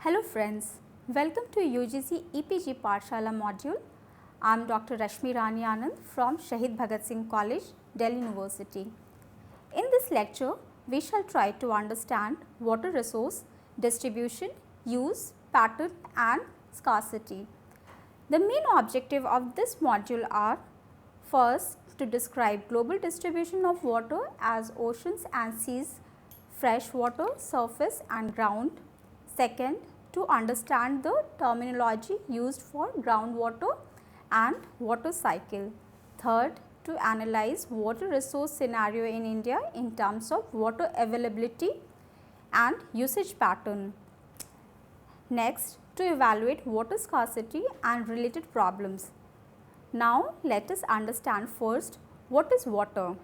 Hello friends, welcome to UGC EPG Pathshala module. I am Dr. Rashmi Rani Anand from Shahid Bhagat Singh College, Delhi University. In this lecture, we shall try to understand water resource distribution, use, pattern and scarcity. The main objective of this module are: first, to describe global distribution of water as oceans and seas, fresh water, surface and ground. Second, to understand the terminology used for groundwater and water cycle. Third, to analyze water resource scenario in India in terms of water availability and usage pattern. Next, to evaluate water scarcity and related problems. Now, let us understand first what is water.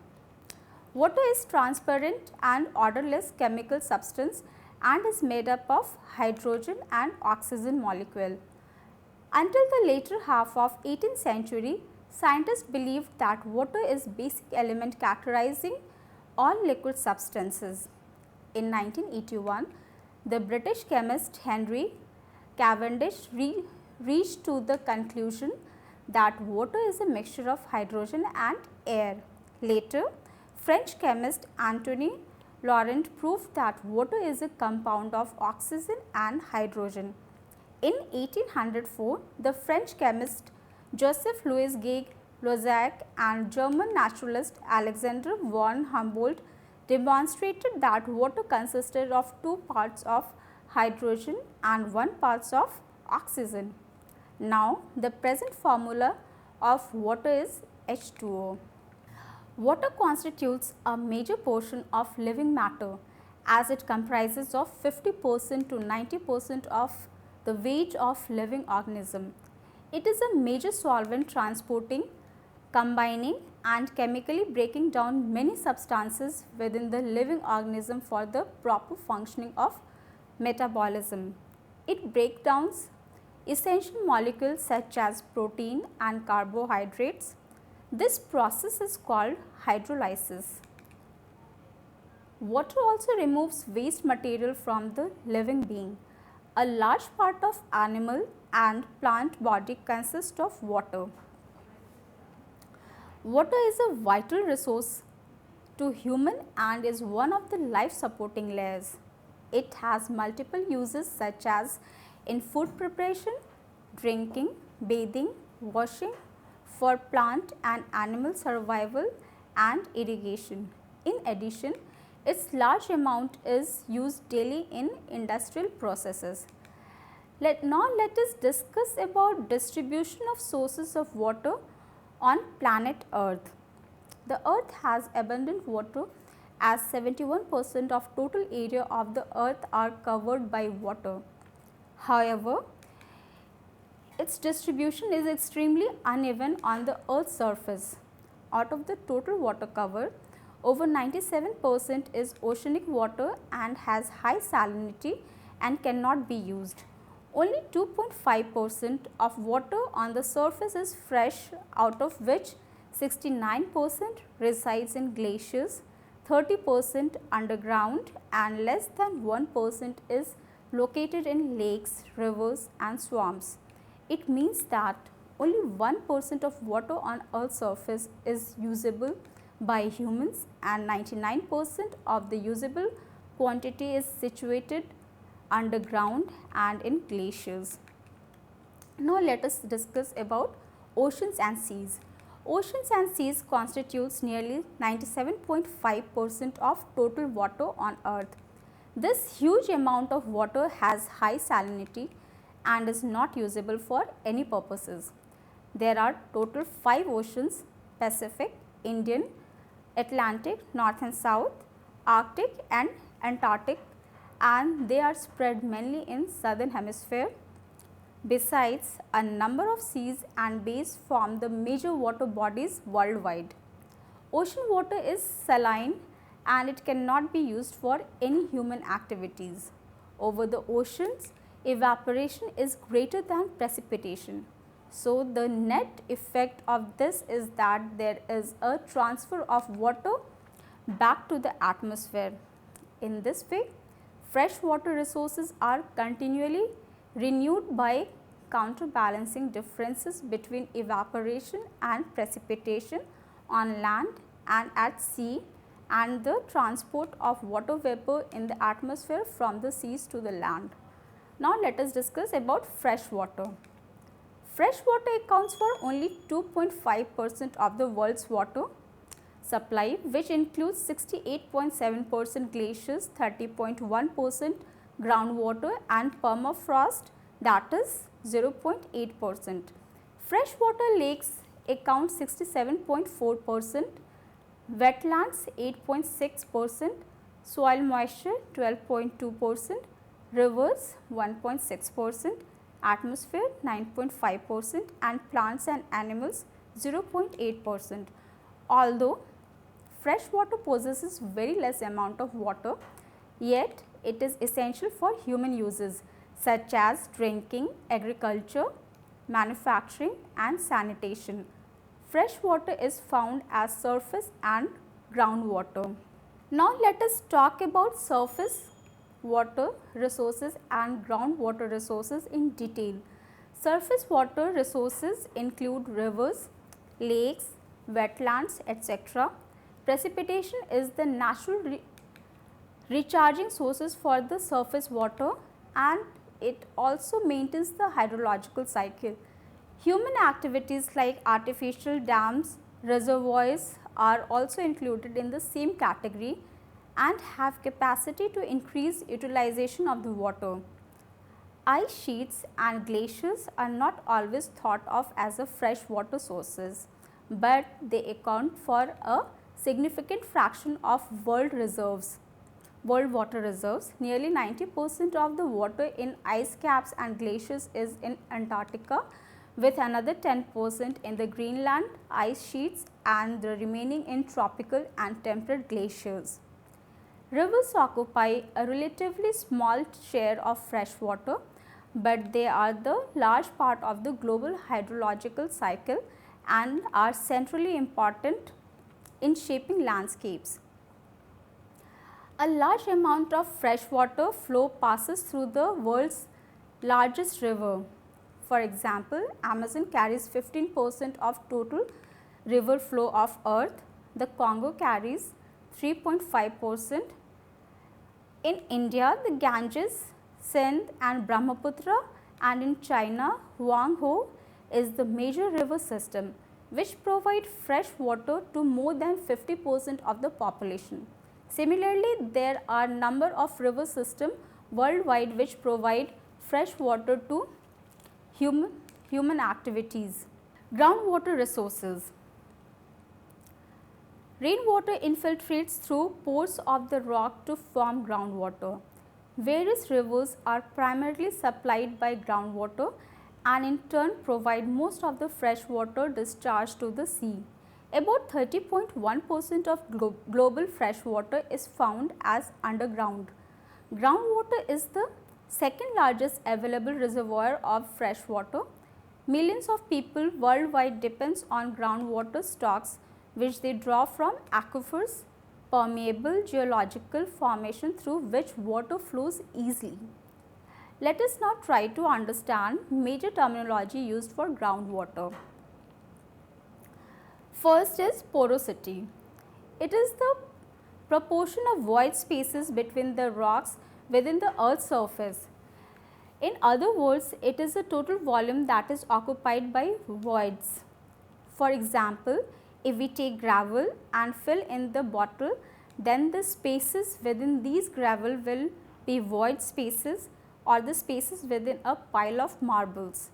Water is transparent and odorless chemical substance and is made up of hydrogen and oxygen molecule. Until the later half of 18th century, scientists believed that water is basic element characterizing all liquid substances. In 1981, the British chemist Henry Cavendish reached to the conclusion that water is a mixture of hydrogen and air. Later, French chemist Antoine Laurent proved that water is a compound of oxygen and hydrogen. In 1804, the French chemist Joseph Louis Gay-Lussac and German naturalist Alexander von Humboldt demonstrated that water consisted of 2 parts of hydrogen and 1 part of oxygen. Now, the present formula of water is H2O. Water constitutes a major portion of living matter as it comprises of 50% to 90% of the weight of living organism. It is a major solvent transporting, combining and chemically breaking down many substances within the living organism for the proper functioning of metabolism. It breaks down essential molecules such as protein and carbohydrates. This process is called hydrolysis. Water also removes waste material from the living being. A large part of animal and plant body consists of water. Water is a vital resource to human and is one of the life supporting layers. It has multiple uses such as in food preparation, drinking, bathing, washing, for plant and animal survival and irrigation. In addition, its large amount is used daily in industrial processes. Now let us discuss about distribution of sources of water on planet Earth. The Earth has abundant water as 71% of total area of the Earth are covered by water. However, its distribution is extremely uneven on the Earth's surface. Out of the total water cover, over 97% is oceanic water and has high salinity and cannot be used. Only 2.5% of water on the surface is fresh, out of which 69% resides in glaciers, 30% underground and less than 1% is located in lakes, rivers and swamps. It means that only 1% of water on Earth's surface is usable by humans and 99% of the usable quantity is situated underground and in glaciers. Now let us discuss about oceans and seas. Oceans and seas constitutes nearly 97.5% of total water on Earth. This huge amount of water has high salinity and is not usable for any purposes. There are total 5 oceans: Pacific, Indian, Atlantic, North and South, Arctic and Antarctic, and they are spread mainly in southern hemisphere. Besides, a number of seas and bays form the major water bodies worldwide. Ocean water is saline and it cannot be used for any human activities. Over the oceans, evaporation is greater than precipitation. So, the net effect of this is that there is a transfer of water back to the atmosphere. In this way, Freshwater resources are continually renewed by counterbalancing differences between evaporation and precipitation on land and at sea, and the transport of water vapor in the atmosphere from the seas to the land. Now, let us discuss about fresh water. Fresh water accounts for only 2.5% of the world's water supply, which includes 68.7% glaciers, 30.1% groundwater and permafrost, that is 0.8%. Freshwater lakes account 67.4%, wetlands 8.6%, soil moisture 12.2%, rivers 1.6%, atmosphere 9.5% and plants and animals 0.8%. Although fresh water possesses very less amount of water, yet it is essential for human uses such as drinking, agriculture, manufacturing and sanitation. Fresh water is found as surface and groundwater. Now, let us talk about surface water resources and groundwater resources in detail. Surface water resources include rivers, lakes, wetlands, etc. Precipitation is the natural recharging sources for the surface water, and it also maintains the hydrological cycle. Human activities like artificial dams, reservoirs are also included in the same category and have capacity to increase utilization of the water. Ice sheets and glaciers are not always thought of as a fresh water sources, but they account for a significant fraction of world water reserves. Nearly 90% of the water in ice caps and glaciers is in Antarctica, with another 10% in the Greenland ice sheets and the remaining in tropical and temperate glaciers. Rivers occupy a relatively small share of fresh water, but they are the large part of the global hydrological cycle and are centrally important in shaping landscapes. A large amount of fresh water flow passes through the world's largest river. For example, Amazon carries 15% of total river flow of earth. The Congo carries 3.5%. In India, the Ganges, Sindh and Brahmaputra, and in China, Huanghe is the major river system which provide fresh water to more than 50% of the population. Similarly, there are number of river systems worldwide which provide fresh water to human activities. Groundwater resources. Rainwater infiltrates through pores of the rock to form groundwater. Various rivers are primarily supplied by groundwater and in turn provide most of the fresh water discharged to the sea. About 30.1% of global fresh water is found as underground. Groundwater is the second largest available reservoir of fresh water. Millions of people worldwide depends on groundwater stocks which they draw from aquifers, permeable geological formation through which water flows easily. Let us now try to understand major terminology used for groundwater. First is porosity. It is the proportion of void spaces between the rocks within the earth's surface. In other words, it is the total volume that is occupied by voids. For example, if we take gravel and fill in the bottle, then the spaces within these gravel will be void spaces or the spaces within a pile of marbles.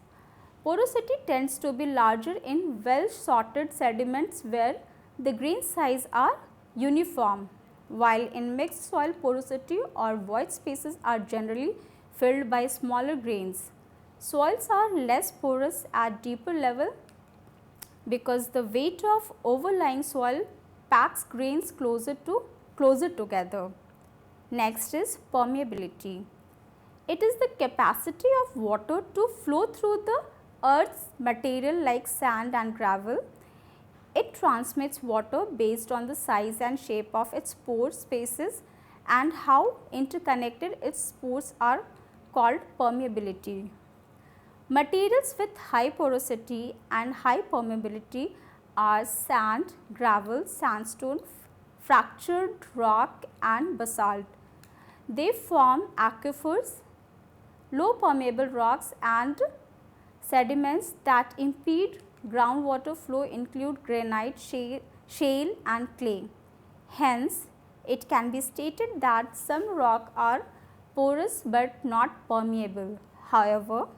Porosity tends to be larger in well sorted sediments where the grain size are uniform, while in mixed soil porosity or void spaces are generally filled by smaller grains. Soils are less porous at deeper level because the weight of overlying soil packs grains closer together. Next is permeability. It is the capacity of water to flow through the earth's material like sand and gravel. It transmits water based on the size and shape of its pore spaces and how interconnected its pores are called permeability. Materials with high porosity and high permeability are sand, gravel, sandstone, fractured rock and basalt. They form aquifers, low permeable rocks and sediments that impede groundwater flow include granite, shale and clay. Hence, it can be stated that some rocks are porous but not permeable. However,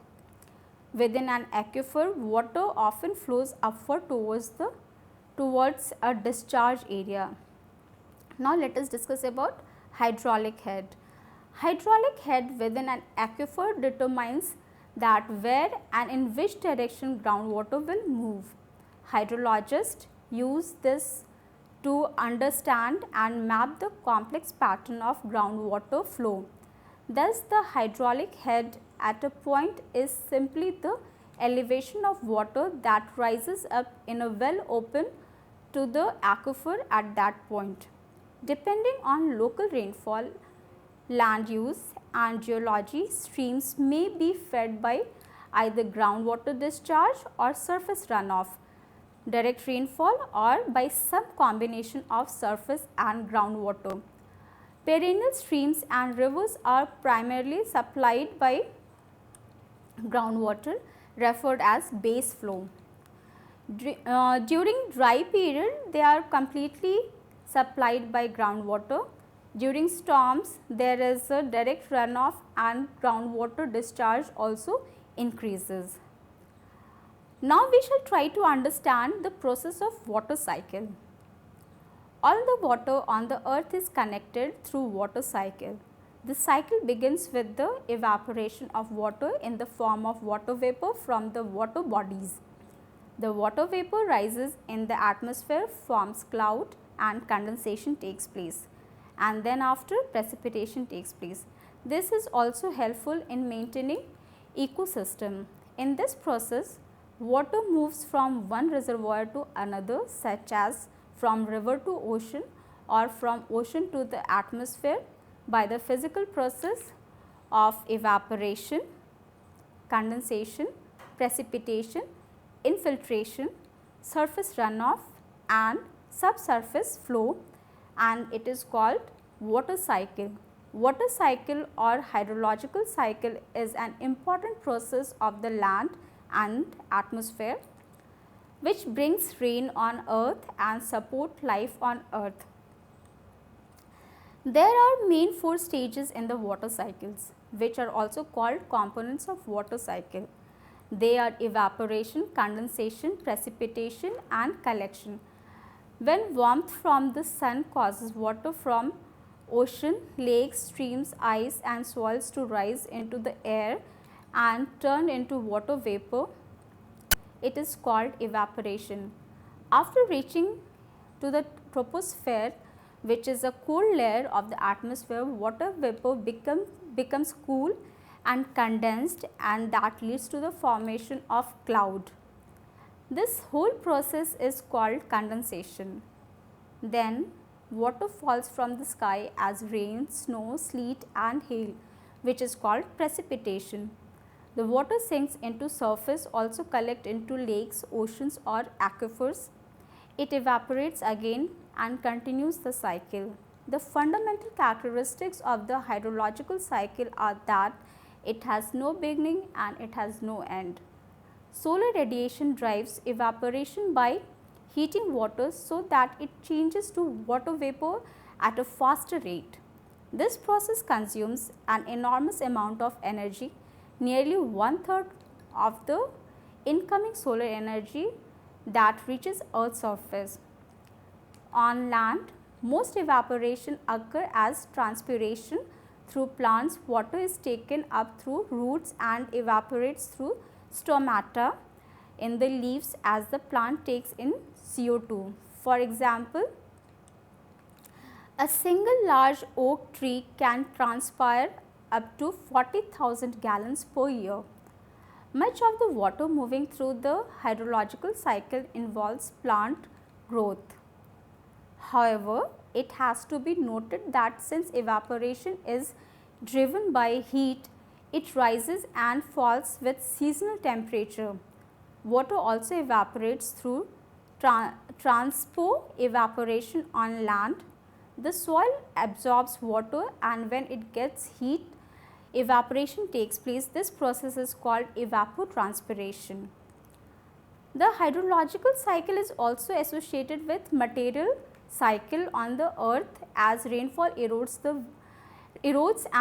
within an aquifer, water often flows upward towards a discharge area. Now, let us discuss about hydraulic head. Hydraulic head within an aquifer determines that where and in which direction groundwater will move. Hydrologists use this to understand and map the complex pattern of groundwater flow. Thus, the hydraulic head at a point is simply the elevation of water that rises up in a well open to the aquifer at that point. Depending on local rainfall, land use and geology, streams may be fed by either groundwater discharge or surface runoff, direct rainfall or by some combination of surface and groundwater. Perennial streams and rivers are primarily supplied by groundwater, referred as base flow. During dry period, they are completely supplied by groundwater. During storms, there is a direct runoff and groundwater discharge also increases. Now, we shall try to understand the process of water cycle. All the water on the earth is connected through water cycle. The cycle begins with the evaporation of water in the form of water vapor from the water bodies. The water vapor rises in the atmosphere, forms cloud and condensation takes place, and then after precipitation takes place. This is also helpful in maintaining ecosystem. In this process, water moves from one reservoir to another, such as from river to ocean or from ocean to the atmosphere by the physical process of evaporation, condensation, precipitation, infiltration, surface runoff and subsurface flow, and it is called water cycle. Water cycle or hydrological cycle is an important process of the land and atmosphere which brings rain on earth and support life on earth. There are main 4 stages in the water cycles, which are also called components of water cycle. They are evaporation, condensation, precipitation and collection. When warmth from the sun causes water from ocean, lakes, streams, ice and soils to rise into the air and turn into water vapor, it is called evaporation. After reaching to the troposphere, which is a cool layer of the atmosphere, water vapor becomes cool and condensed, and that leads to the formation of cloud. This whole process is called condensation. Then water falls from the sky as rain, snow, sleet and hail, which is called precipitation. The water sinks into surface, also collect into lakes, oceans or aquifers. It evaporates again and continues the cycle. The fundamental characteristics of the hydrological cycle are that it has no beginning and it has no end. Solar radiation drives evaporation by heating water so that it changes to water vapor at a faster rate. This process consumes an enormous amount of energy, nearly 1/3 of the incoming solar energy that reaches Earth's surface. On land, most evaporation occurs as transpiration through plants. Water is taken up through roots and evaporates through stomata in the leaves as the plant takes in CO2. For example, a single large oak tree can transpire up to 40,000 gallons per year. Much of the water moving through the hydrological cycle involves plant growth. However, it has to be noted that since evaporation is driven by heat, it rises and falls with seasonal temperature. Water also evaporates through transport-evaporation on land. The soil absorbs water, and when it gets heat, evaporation takes place. This process is called evapotranspiration. The hydrological cycle is also associated with material cycle on the earth as rainfall erodes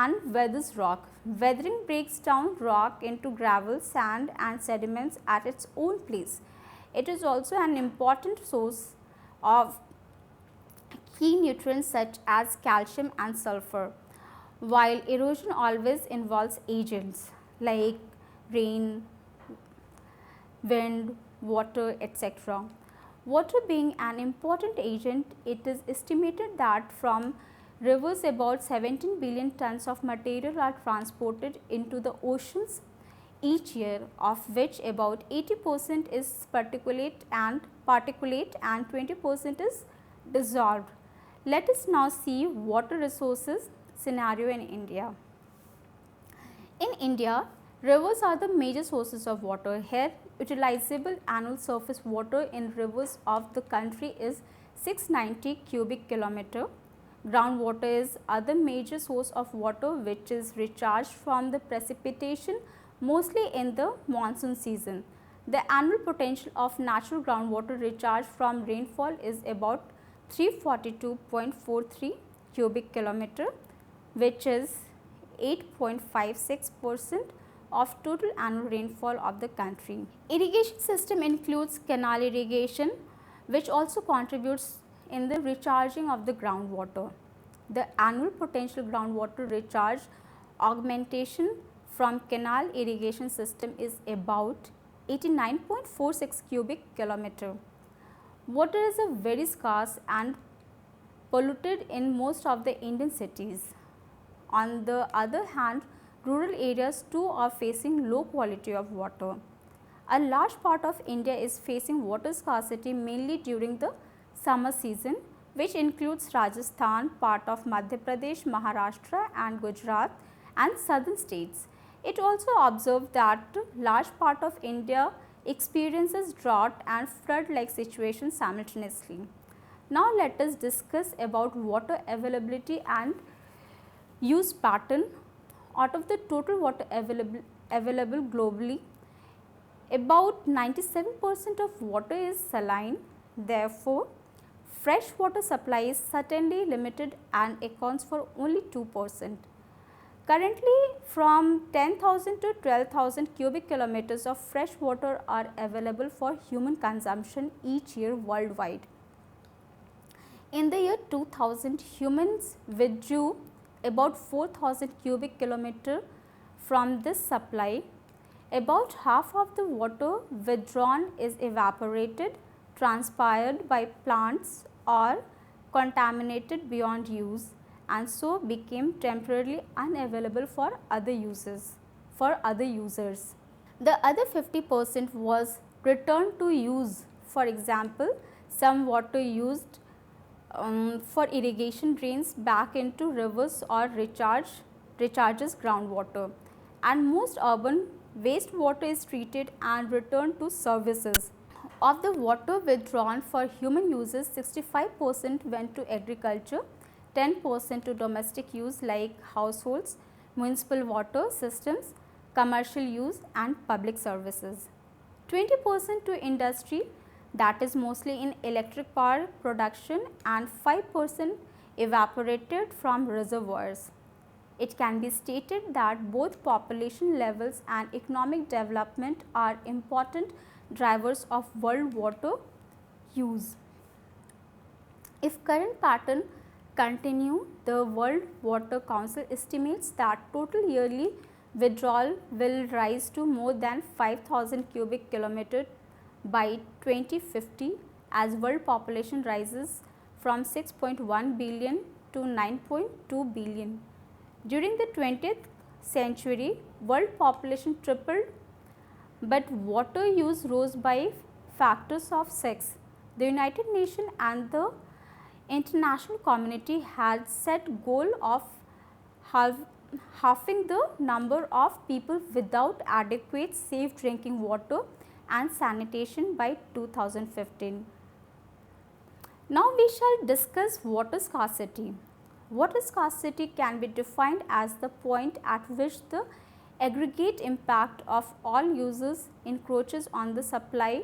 and weathers rock. Weathering breaks down rock into gravel, sand and sediments at its own place. It is also an important source of key nutrients such as calcium and sulfur, while erosion always involves agents like rain, wind, water, etc. Water being an important agent, it is estimated that from rivers about 17 billion tons of material are transported into the oceans each year, of which about 80% is particulate and 20% is dissolved. Let us now see water resources scenario in India. In India, rivers are the major sources of water. Here, utilizable annual surface water in rivers of the country is 690 cubic kilometer. Groundwater is other major source of water which is recharged from the precipitation mostly in the monsoon season. The annual potential of natural groundwater recharged from rainfall is about 342.43 cubic kilometer, which is 8.56% of total annual rainfall of the country. Irrigation system includes canal irrigation, which also contributes in the recharging of the groundwater. The annual potential groundwater recharge augmentation from canal irrigation system is about 89.46 cubic kilometer. Water is a very scarce and polluted in most of the Indian cities. On the other hand, rural areas too are facing low quality of water. A large part of India is facing water scarcity mainly during the summer season, which includes Rajasthan, part of Madhya Pradesh, Maharashtra and Gujarat and southern states. It also observed that large part of India experiences drought and flood like situations simultaneously. Now let us discuss about water availability and use pattern. Out of the total water available globally, about 97% of water is saline. Therefore, fresh water supply is certainly limited and accounts for only 2%. Currently, from 10,000 to 12,000 cubic kilometers of fresh water are available for human consumption each year worldwide. In the year 2000, humans withdrew about 4,000 cubic kilometer from this supply. About half of the water withdrawn is evaporated, transpired by plants or contaminated beyond use, and so became temporarily unavailable for other users. The other 50% was returned to use. For example, some water used for irrigation drains back into rivers or recharges groundwater, and most urban wastewater is treated and returned to services. Of the water withdrawn for human uses, 65% went to agriculture, 10% to domestic use like households, municipal water systems, commercial use and public services. 20% to industry, that is mostly in electric power production, and 5% evaporated from reservoirs. It can be stated that both population levels and economic development are important drivers of world water use. If current pattern continue, the World Water Council estimates that total yearly withdrawal will rise to more than 5,000 cubic kilometer by 2050 as world population rises from 6.1 billion to 9.2 billion. During the 20th century, world population tripled, but water use rose by factors of 6. The United Nations and the international community had set goal of halving the number of people without adequate safe drinking water and sanitation by 2015. Now we shall discuss water scarcity. Water scarcity can be defined as the point at which the aggregate impact of all users encroaches on the supply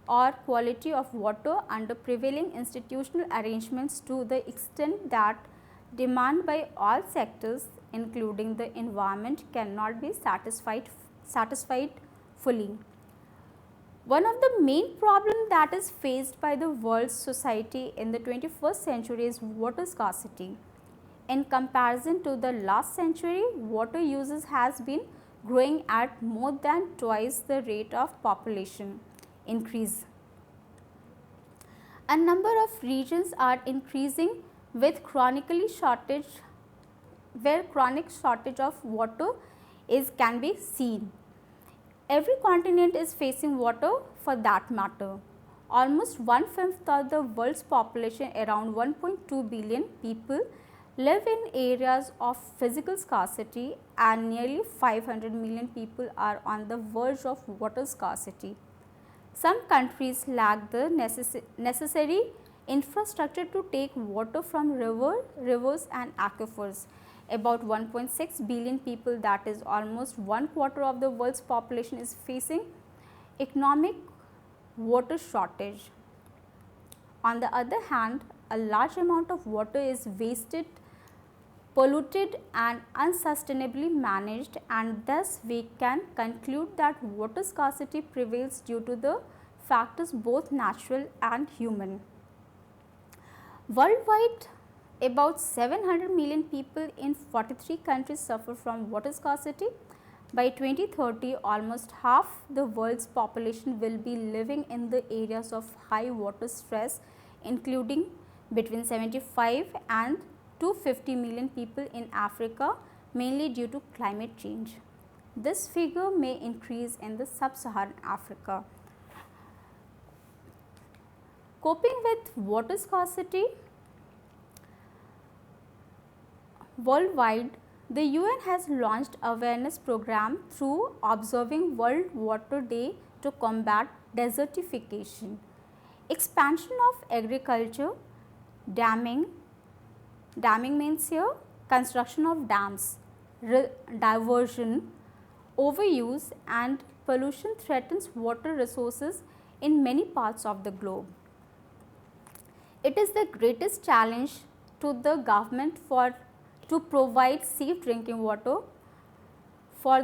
or quality of water under prevailing institutional arrangements to the extent that demand by all sectors including the environment cannot be satisfied fully. One of the main problems that is faced by the world's society in the 21st century is water scarcity. In comparison to the last century, water usage has been growing at more than twice the rate of population increase. A number of regions are increasing with chronic shortage of water can be seen. Every continent is facing water for that matter. Almost 1/5 of the world's population, around 1.2 billion people, live in areas of physical scarcity and nearly 500 million people are on the verge of water scarcity. Some countries lack the necessary infrastructure to take water from rivers and aquifers. About 1.6 billion people, that is almost 1/4 of the world's population, is facing economic water shortage. On the other hand, a large amount of water is wasted, polluted and unsustainably managed, and thus we can conclude that water scarcity prevails due to the factors both natural and human. Worldwide, about 700 million people in 43 countries suffer from water scarcity. By 2030, almost half the world's population will be living in the areas of high water stress, including between 75 and 250 million people in Africa, mainly due to climate change. This figure may increase in the sub-Saharan Africa. Coping with water scarcity. Worldwide, the UN has launched awareness program through observing World Water Day to combat desertification, expansion of agriculture, damming means here construction of dams, diversion, overuse and pollution threatens water resources in many parts of the globe. It is the greatest challenge to the government to provide safe drinking water for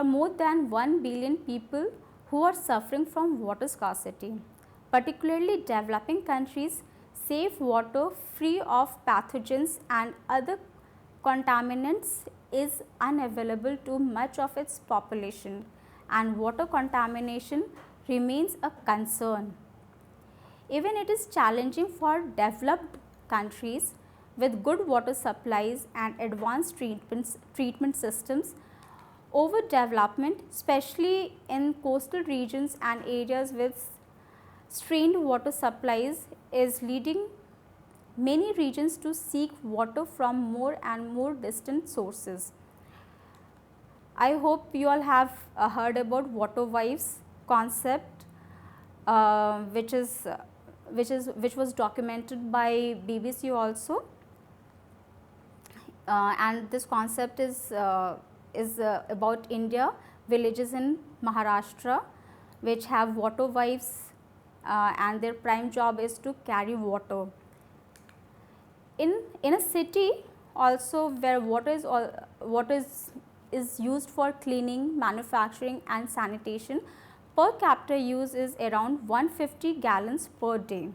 more than 1 billion people who are suffering from water scarcity. Particularly developing countries, safe water free of pathogens and other contaminants is unavailable to much of its population, and water contamination remains a concern. Even it is challenging for developed countries with good water supplies and advanced treatment systems. Overdevelopment, especially in coastal regions and areas with strained water supplies, is leading many regions to seek water from more and more distant sources. I hope you all have heard about water wives concept, which was documented by BBC also. And this concept is about India, villages in Maharashtra which have water wives and their prime job is to carry water. In a city also where water is used for cleaning, manufacturing and sanitation, per capita use is around 150 gallons per day.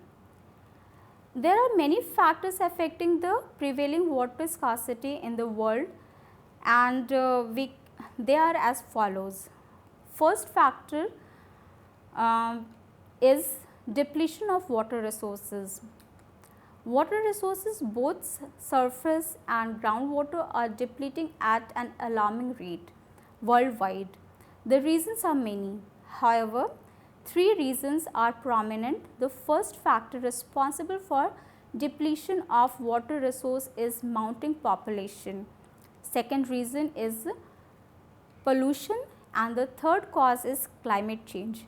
There are many factors affecting the prevailing water scarcity in the world, and they are as follows. First factor is depletion of water resources. Water resources, both surface and groundwater, are depleting at an alarming rate worldwide. The reasons are many. However, three reasons are prominent. The first factor responsible for depletion of water resource is mounting population. Second reason is pollution, and the third cause is climate change.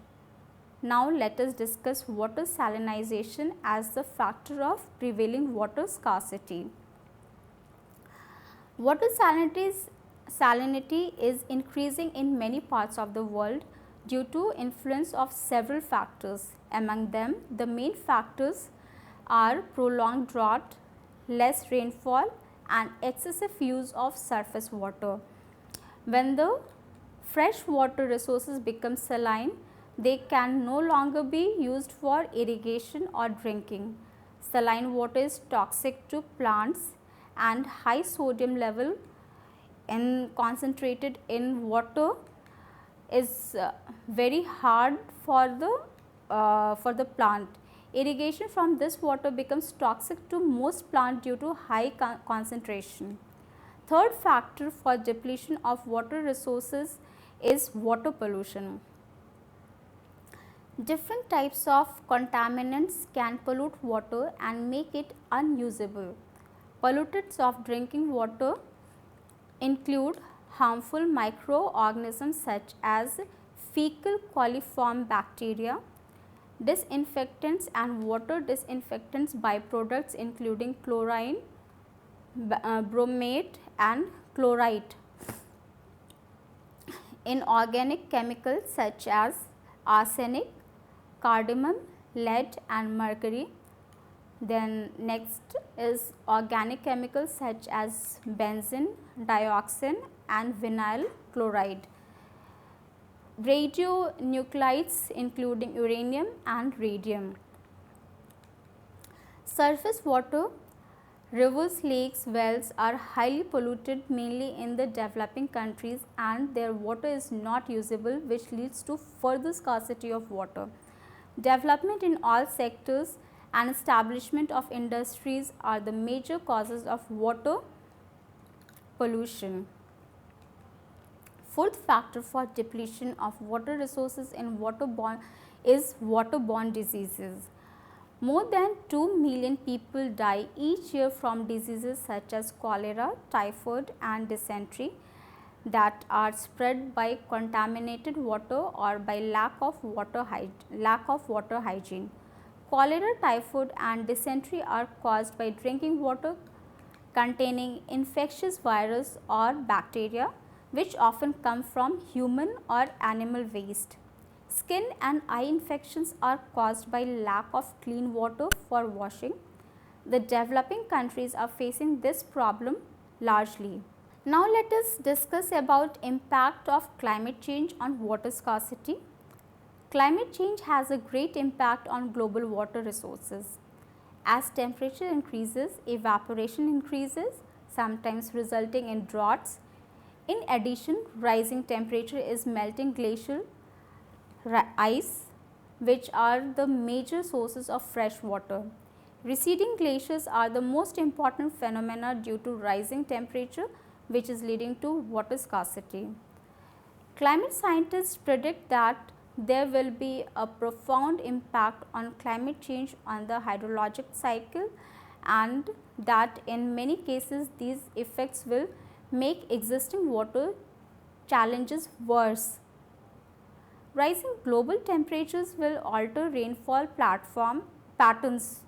Now let us discuss water salinization as the factor of prevailing water scarcity. Water salinity is increasing in many parts of the world due to influence of several factors. Among them, the main factors are prolonged drought, less rainfall and excessive use of surface water. When the fresh water resources become saline, they can no longer be used for irrigation or drinking. Saline water is toxic to plants, and high sodium level in concentrated in water is very hard for the plant. Irrigation from this water becomes toxic to most plants due to high concentration. Third factor for depletion of water resources is water pollution. Different types of contaminants can pollute water and make it unusable. Pollutants of drinking water include harmful microorganisms such as fecal coliform bacteria, disinfectants and water disinfectants byproducts including chlorine, bromate and chloride, inorganic chemicals such as arsenic, cardamom, lead and mercury. Then next is organic chemicals such as benzene, dioxin and vinyl chloride. Radionuclides including uranium and radium. Surface water, rivers, lakes, wells are highly polluted mainly in the developing countries, and their water is not usable, which leads to further scarcity of water. Development in all sectors and establishment of industries are the major causes of water pollution. Fourth factor for depletion of water resources in waterborne diseases. More than 2 million people die each year from diseases such as cholera, typhoid and dysentery that are spread by contaminated water or by lack of water hygiene. Cholera, typhoid and dysentery are caused by drinking water containing infectious virus or bacteria, which often come from human or animal waste. Skin and eye infections are caused by lack of clean water for washing. The developing countries are facing this problem largely. Now let us discuss about impact of climate change on water scarcity. Climate change has a great impact on global water resources. As temperature increases, evaporation increases, sometimes resulting in droughts. In addition, rising temperature is melting glacial ice, which are the major sources of fresh water. Receding glaciers are the most important phenomena due to rising temperature, which is leading to water scarcity. Climate scientists predict that there will be a profound impact on climate change on the hydrologic cycle, and that in many cases these effects will make existing water challenges worse. Rising global temperatures will alter rainfall patterns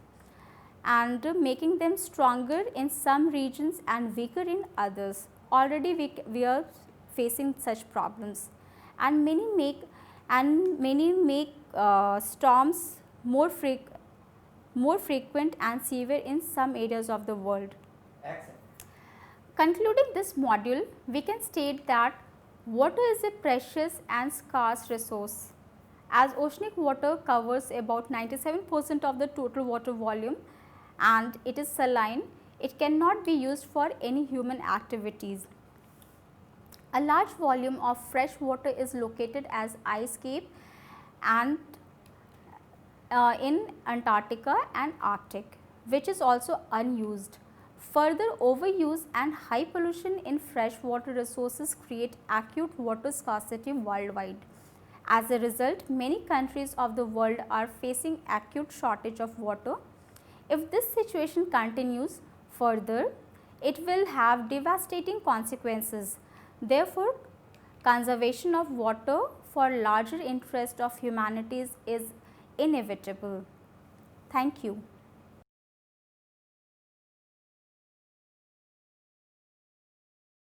and making them stronger in some regions and weaker in others. Already we are facing such problems, and many make storms more frequent and severe in some areas of the world. Excellent. Concluding this module, we can state that water is a precious and scarce resource. As oceanic water covers about 97% of the total water volume and it is saline, it cannot be used for any human activities. A large volume of fresh water is located as ice cape and in Antarctica and Arctic, which is also unused. Further overuse and high pollution in freshwater resources create acute water scarcity worldwide. As a result, many countries of the world are facing acute shortage of water. If this situation continues further, it will have devastating consequences. Therefore, conservation of water for larger interest of humanities is inevitable. Thank you.